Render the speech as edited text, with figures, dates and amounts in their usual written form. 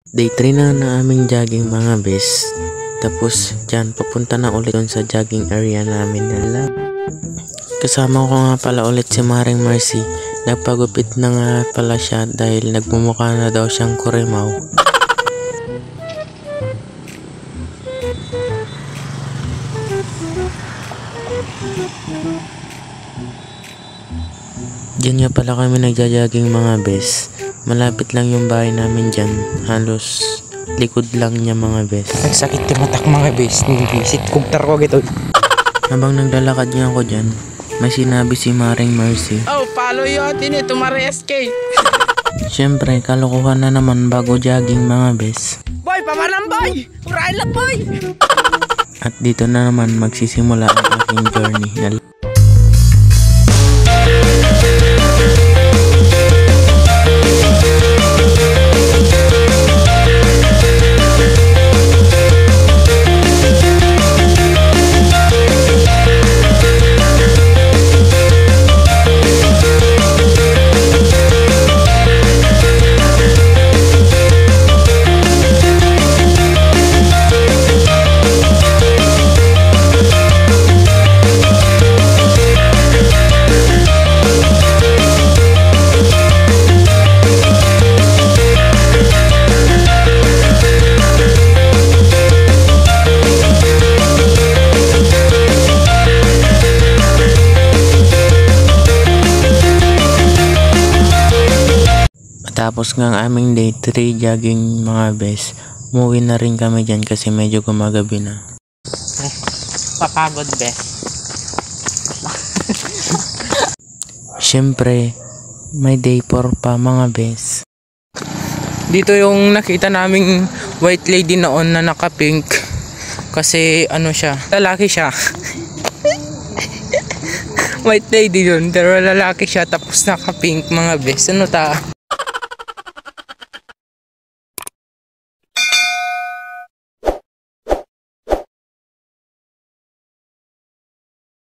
Day 3 na aming jogging mga bes. Tapos dyan papunta na ulit dun sa jogging area namin nila. Kasama ko nga pala ulit si Maring Mercy. Nagpagupit na nga pala siya dahil nagmumukha na daw siyang kurimaw. Diyan nga pala kami nagja-jogging mga bes. Malapit lang yung bahay namin dyan. Halos likod lang niya mga bes. Nagsakit yung matak mga bes. Nibisit kugtar ko gito. Habang naglalakad nga ako dyan, may sinabi si Maring Mercy. Oh, follow yun. Tini, tumari-SK. Siyempre, kalokohan na naman bago jogging mga bes. Boy, pamanang boy. Urain lang boy. At dito na naman magsisimula ang aking journey na tapos nga ang aming day 3 jogging mga bes. Umuwi na rin kami dyan kasi medyo gumagabi na. Papagod bes. Siyempre, may day 4 pa mga bes. Dito yung nakita naming white lady noon na naka-pink. Kasi ano siya, lalaki siya. White lady yun, pero lalaki siya tapos naka-pink mga bes. Ano ta?